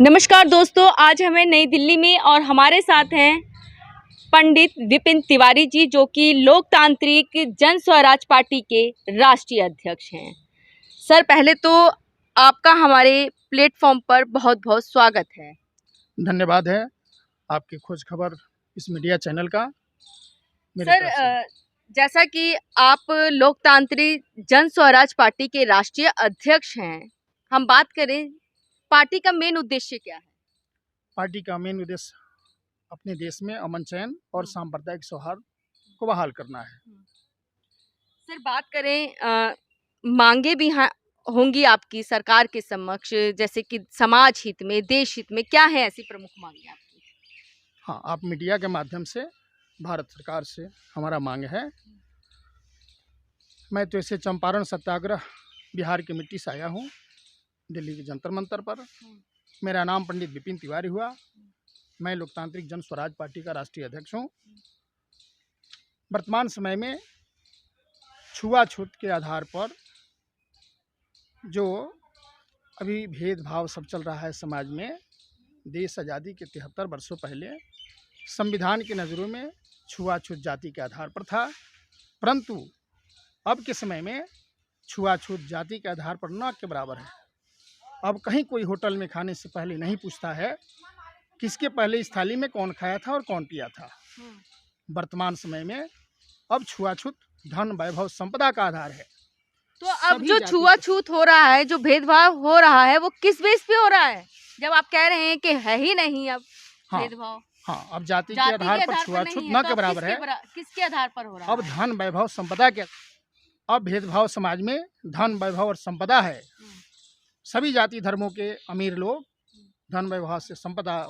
नमस्कार दोस्तों, आज हमें नई दिल्ली में और हमारे साथ हैं पंडित विपिन तिवारी जी, जो कि लोकतांत्रिक जन स्वराज पार्टी के राष्ट्रीय अध्यक्ष हैं। सर, पहले तो आपका हमारे प्लेटफॉर्म पर बहुत बहुत स्वागत है। धन्यवाद है आपकी खोज खबर इस मीडिया चैनल का। सर, जैसा कि आप लोकतांत्रिक जन स्वराज पार्टी के राष्ट्रीय अध्यक्ष हैं, हम बात करें पार्टी का मेन उद्देश्य क्या है? पार्टी का मेन उद्देश्य अपने देश में अमन चैन और सांप्रदायिक सौहार्द को बहाल करना है। सर, बात करें मांगे भी होंगी आपकी सरकार के समक्ष, जैसे कि समाज हित में, देश हित में, क्या है ऐसी प्रमुख मांगे आपकी? हाँ, आप मीडिया के माध्यम से भारत सरकार से हमारा मांग है। मैं तो ऐसे चंपारण सत्याग्रह बिहार की मिट्टी से आया हूँ, दिल्ली के जंतर मंतर पर। मेरा नाम पंडित विपिन तिवारी हुआ। मैं लोकतांत्रिक जन स्वराज पार्टी का राष्ट्रीय अध्यक्ष हूँ। वर्तमान समय में छुआछूत के आधार पर जो अभी भेदभाव सब चल रहा है समाज में, देश आज़ादी के 73 वर्षों पहले संविधान की नज़रों में छुआछूत जाति के आधार पर था, परंतु अब के समय में छुआछूत जाति के आधार पर न के बराबर है। अब कहीं कोई होटल में खाने से पहले नहीं पूछता है किसके पहले इस थाली में कौन खाया था और कौन पिया था। वर्तमान समय में अब छुआछूत धन, वैभव, संपदा का आधार है। तो अब जो छुआछूत हो रहा है, जो भेदभाव हो रहा है, वो किस बेस पे हो रहा है, जब आप कह रहे हैं कि है ही नहीं अब भेदभाव? हाँ, अब जाति के आधार पर छुआछूत न के बराबर है। किसके आधार पर हो रहा है? अब धन, वैभव, संपदा के, अब भेदभाव समाज में धन, वैभव और संपदा है। सभी जाति धर्मों के अमीर लोग, धन वैभव से, संपदा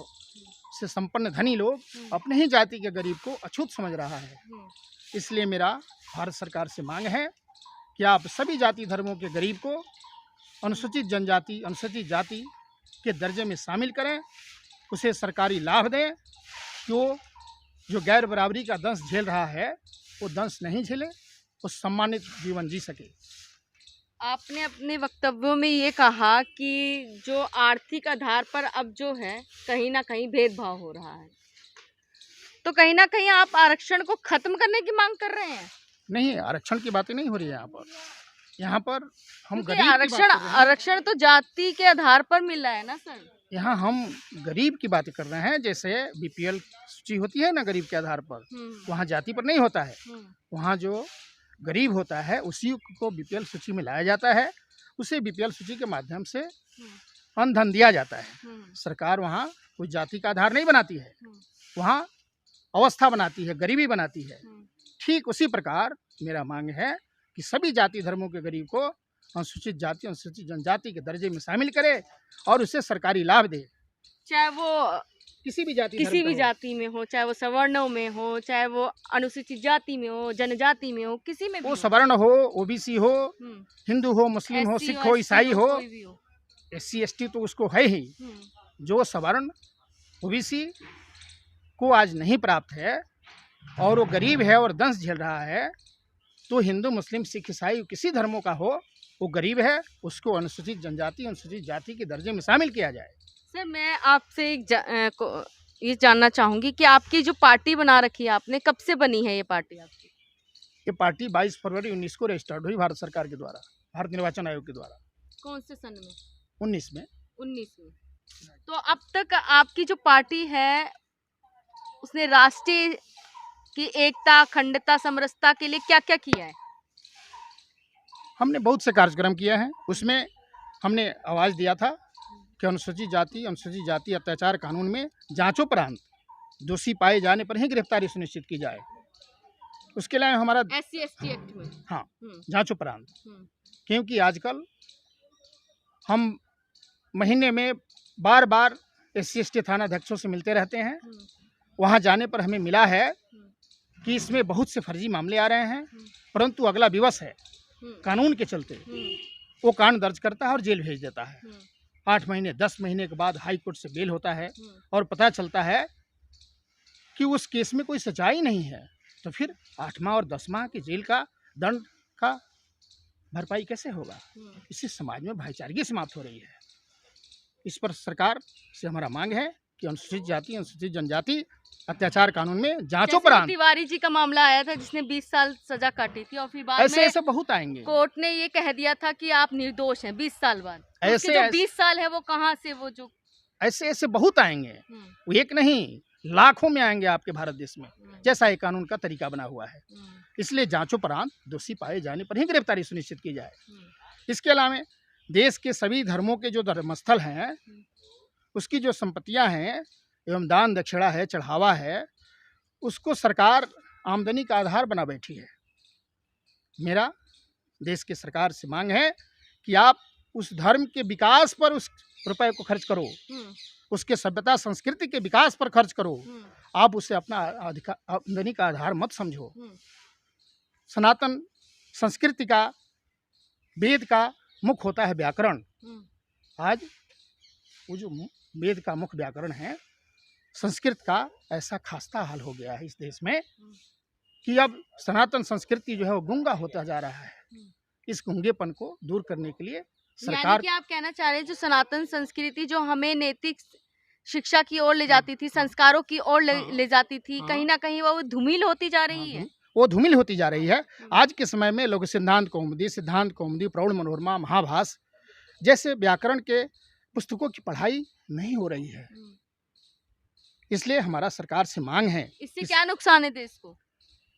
से संपन्न धनी लोग अपने ही जाति के गरीब को अछूत समझ रहा है। इसलिए मेरा भारत सरकार से मांग है कि आप सभी जाति धर्मों के गरीब को अनुसूचित जनजाति, अनुसूचित जाति के दर्जे में शामिल करें, उसे सरकारी लाभ दें कि वो जो गैर बराबरी का दंश झेल रहा है वो दंश नहीं झेले, वो सम्मानित जीवन जी सके। आपने अपने वक्तव्यों में ये कहा कि जो आर्थिक आधार पर अब जो है कहीं ना कहीं भेदभाव हो रहा है, तो कहीं ना कहीं आप आरक्षण को खत्म करने की मांग कर रहे हैं? नहीं, आरक्षण की बातें नहीं हो रही है यहाँ पर हम गरीब आरक्षण तो जाति के आधार पर मिल रहा है ना सर। यहाँ हम गरीब की बातें कर रहे हैं। जैसे बीपीएल सूची होती है ना गरीब के आधार पर, वहाँ जाति पर नहीं होता है। वहाँ जो गरीब होता है उसी को बीपीएल सूची में लाया जाता है, उसे बीपीएल सूची के माध्यम से अन्न धन दिया जाता है। सरकार वहाँ कोई जाति का आधार नहीं बनाती है, वहाँ अवस्था बनाती है, गरीबी बनाती है। ठीक उसी प्रकार मेरा मांग है कि सभी जाति धर्मों के गरीब को अनुसूचित जाति, अनुसूचित जनजाति के दर्जे में शामिल करे और उसे सरकारी लाभ दे, चाहे वो किसी भी जाति में हो, चाहे वो सवर्णों में हो, चाहे वो अनुसूचित जाति में हो, जनजाति में हो, किसी में भी वो सवर्ण हो, ओबीसी हो, हिंदू हो, मुस्लिम हो, सिख हो, ईसाई हो, SC ST तो उसको है ही। जो सवर्ण ओबीसी को आज नहीं प्राप्त है और वो गरीब है और दंश झेल रहा है, तो हिंदू, मुस्लिम, सिख, ईसाई किसी धर्मों का हो, वो गरीब है, उसको अनुसूचित जनजाति, अनुसूचित जाति के दर्जे में शामिल किया जाए। सर, मैं आपसे ये जानना चाहूँगी कि आपकी जो पार्टी बना रखी है आपने, कब से बनी है ये पार्टी आपकी? ये पार्टी 22 फरवरी 19 को रजिस्टर्ड हुई भारत सरकार के द्वारा, भारत निर्वाचन आयोग के द्वारा। कौन से सन में? 19 में। तो अब तक आपकी जो पार्टी है उसने राष्ट्रीय की एकता, अखंडता, समरसता के लिए क्या क्या किया है? हमने बहुत से कार्यक्रम किए हैं। उसमें हमने आवाज़ दिया था कि अनुसूचित जाति अत्याचार कानून में जांचोपरांत दोषी पाए जाने पर ही गिरफ्तारी सुनिश्चित की जाए। उसके लिए हमारा SC ST एक्ट में, हाँ, जांचोपरांत, क्योंकि आजकल हम महीने में बार बार SC ST थानाध्यक्षों से मिलते रहते हैं। वहाँ जाने पर हमें मिला है कि इसमें बहुत से फर्जी मामले आ रहे हैं, परंतु अगला विवश है कानून के चलते वो कांड दर्ज करता है और जेल भेज देता है। 8 महीने 10 महीने के बाद हाई कोर्ट से बेल होता है और पता चलता है कि उस केस में कोई सच्चाई नहीं है, तो फिर 8 माह और 10 माह के जेल का दंड का भरपाई कैसे होगा? इससे समाज में भाईचारगी समाप्त हो रही है। इस पर सरकार से हमारा मांग है कि अनुसूचित जाति अनुसूचित जनजाति अत्याचार कानून में जांचों पर आन। तिवारी जी का मामला आया था जिसने 20 साल सजा काटी थी और फिर बाद ऐसे में ऐसे बहुत आएंगे। कोर्ट ने ये कह दिया था कि आप निर्दोष हैं 20 साल बाद। ऐसे जो 20 साल है वो कहाँ से वो जो ऐसे ऐसे बहुत आएंगे, वो एक नहीं लाखों में आएंगे आपके भारत देश में, जैसा ये कानून का तरीका बना हुआ है। इसलिए जांचों पर आन, दोषी पाए जाने पर ही गिरफ्तारी सुनिश्चित की जाए। इसके अलावा देश के सभी धर्मों के जो धर्मस्थल हैं उसकी जो संपत्तियां हैं एवं दान दक्षिणा है, चढ़ावा है, उसको सरकार आमदनी का आधार बना बैठी है। मेरा देश की सरकार से मांग है कि आप उस धर्म के विकास पर उस रुपए को खर्च करो, उसके सभ्यता संस्कृति के विकास पर खर्च करो। आप उसे अपना आमदनी का आधार मत समझो। सनातन संस्कृति का, वेद का मुख्य होता है व्याकरण। आज वो जो वेद का मुख्य व्याकरण है, संस्कृत का ऐसा खास्ता हाल हो गया है इस देश में कि अब सनातन संस्कृति जो है वो गूंगा होता जा रहा है। इस गूंगेपन को दूर करने के लिए सरकार, यानी कि आप कहना चाह रहे हैं जो सनातन संस्कृति जो हमें नैतिक शिक्षा की ओर ले जाती थी, संस्कारों की ओर ले जाती थी, कहीं ना कहीं वो धूमिल होती जा रही है। वो धूमिल होती जा रही है। आज के समय में लोग सिद्धांत कौमुदी, प्रौढ़ मनोरमा, महाभास जैसे व्याकरण के पुस्तकों की पढ़ाई नहीं हो रही है। इसलिए हमारा सरकार से मांग है, इससे क्या नुकसान है देश को?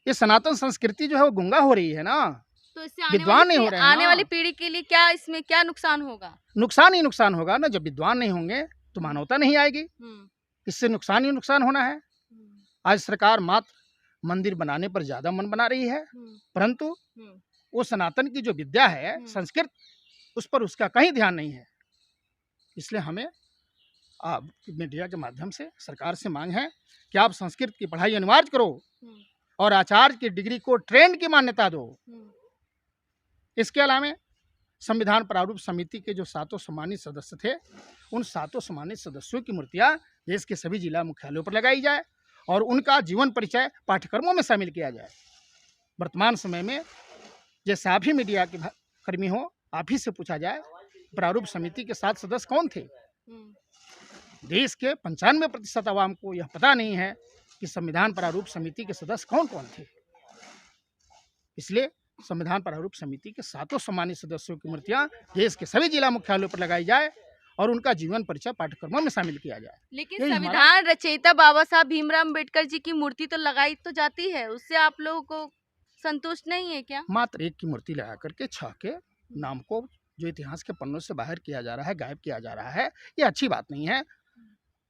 ये सनातन संस्कृति जो है वो गुंगा हो रही है ना, तो इससे विद्वान नहीं हो रहे हैं। आने वाली पीढ़ी के लिए क्या इसमें क्या नुकसान होगा? नुकसान ही नुकसान होगा ना। जब विद्वान नहीं होंगे तो मानवता नहीं आएगी। इससे नुकसान ही नुकसान होना है। आज सरकार मात्र मंदिर बनाने पर ज्यादा मन बना रही है, परंतु वो सनातन की जो विद्या है, संस्कृत, उस पर उसका कहीं ध्यान नहीं है। इसलिए हमें आप मीडिया के माध्यम से सरकार से मांग है कि आप संस्कृत की पढ़ाई अनिवार्य करो और आचार्य की डिग्री को ट्रेंड की मान्यता दो। इसके अलावा संविधान प्रारूप समिति के जो 7 सम्मानित सदस्य थे, उन 7 सम्मानित सदस्यों की मूर्तियां देश के सभी जिला मुख्यालयों पर लगाई जाए और उनका जीवन परिचय पाठ्यक्रमों में शामिल किया जाए। वर्तमान समय में जैसे आप ही मीडिया के कर्मी हो, आप ही से पूछा जाए प्रारूप समिति के 7 सदस्य कौन थे। देश के 95% आवाम को यह पता नहीं है कि संविधान प्रारूप समिति के सदस्य कौन कौन थे। इसलिए संविधान प्रारूप समिति के 7 सम्मानित सदस्यों की मूर्तियां देश के सभी जिला मुख्यालयों पर लगाई जाए और उनका जीवन परिचय पाठ्यक्रमों में शामिल किया जाए। लेकिन संविधान रचयिता बाबा साहब भीमराव अम्बेडकर जी की मूर्ति तो लगाई तो जाती है, उससे आप लोगों को संतुष्ट नहीं है क्या? मात्र एक की मूर्ति लगा करके 6 के नाम को जो इतिहास के पन्नों से बाहर किया जा रहा है, गायब किया जा रहा है, ये अच्छी बात नहीं है।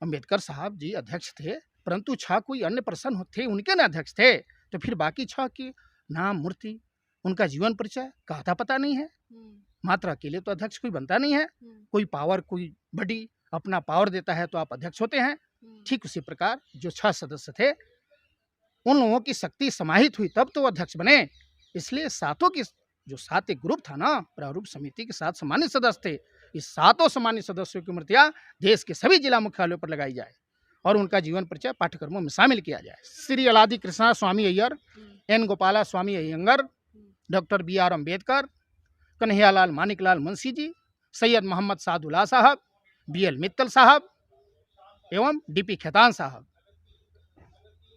अम्बेडकर साहब जी अध्यक्ष थे, परंतु 6 कोई अन्य पर्सन थे, उनके न अध्यक्ष थे, तो फिर बाकी 6 की नाम, मूर्ति, उनका जीवन परिचय का आता पता नहीं है। मात्र अकेले तो अध्यक्ष कोई बनता नहीं है। कोई पावर, कोई बड़ी अपना पावर देता है तो आप अध्यक्ष होते हैं। ठीक उसी प्रकार जो 6 सदस्य थे, उन लोगों की शक्ति समाहित हुई तब तो अध्यक्ष बने। इसलिए 7 की जो 7 एक ग्रुप था ना, प्रारूप समिति के 7 सम्मानित सदस्य थे, इस 7 सम्मानित सदस्यों की मूर्तियां देश के सभी जिला मुख्यालयों पर लगाई जाए और उनका जीवन परिचय पाठ्यक्रमों में शामिल किया जाए। श्री अलादी कृष्णा स्वामी अय्यर, एन गोपाला स्वामी अयंगर, डॉक्टर BR अम्बेडकर, कन्हैयालाल मानिकलाल मुंशी जी, सैयद मोहम्मद सादुल्ला साहब, BL मित्तल साहब एवं DP खेतान साहब।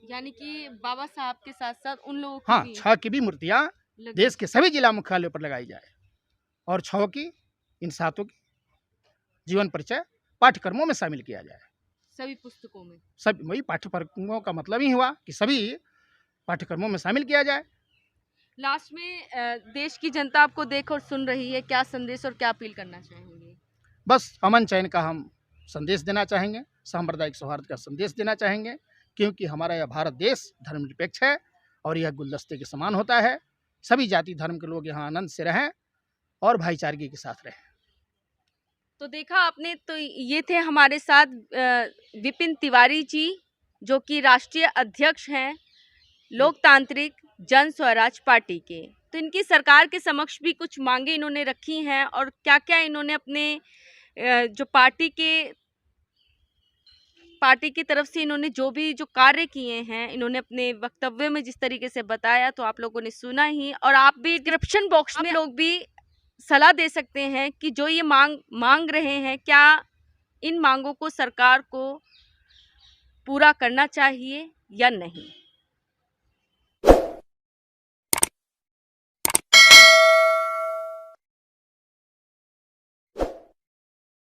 यानी कि बाबा साहब के साथ साथ उन लोगों हाँ, 6 की भी मूर्तियां देश के सभी जिला मुख्यालयों पर लगाई जाए और 6 की, इन 7 की जीवन परिचय पाठ्यक्रमों में शामिल किया जाए। सभी पुस्तकों में, सब वही पाठ्यक्रमों का मतलब ही हुआ कि सभी पाठ्यक्रमों में शामिल किया जाए। लास्ट में देश की जनता आपको देख और सुन रही है, क्या संदेश और क्या अपील करना चाहेंगे? बस अमन चैन का हम संदेश देना चाहेंगे, सांप्रदायिक सौहार्द का संदेश देना चाहेंगे, क्योंकि हमारा यह भारत देश धर्मनिरपेक्ष है और यह गुलदस्ते के समान होता है। सभी जाति धर्म के लोग यहाँ आनंद से रहें और भाईचारगी के साथ रहें। तो देखा आपने, तो ये थे हमारे साथ विपिन तिवारी जी, जो कि राष्ट्रीय अध्यक्ष हैं लोकतांत्रिक जन स्वराज पार्टी के। तो इनकी सरकार के समक्ष भी कुछ मांगे इन्होंने रखी हैं और क्या क्या इन्होंने अपने जो पार्टी की तरफ से इन्होंने जो भी जो कार्य किए हैं, इन्होंने अपने वक्तव्य में जिस तरीके से बताया, तो आप लोगों ने सुना ही। और आप भी डिस्क्रिप्शन बॉक्स में लोग भी सलाह दे सकते हैं कि जो ये मांग रहे हैं, क्या इन मांगों को सरकार को पूरा करना चाहिए या नहीं।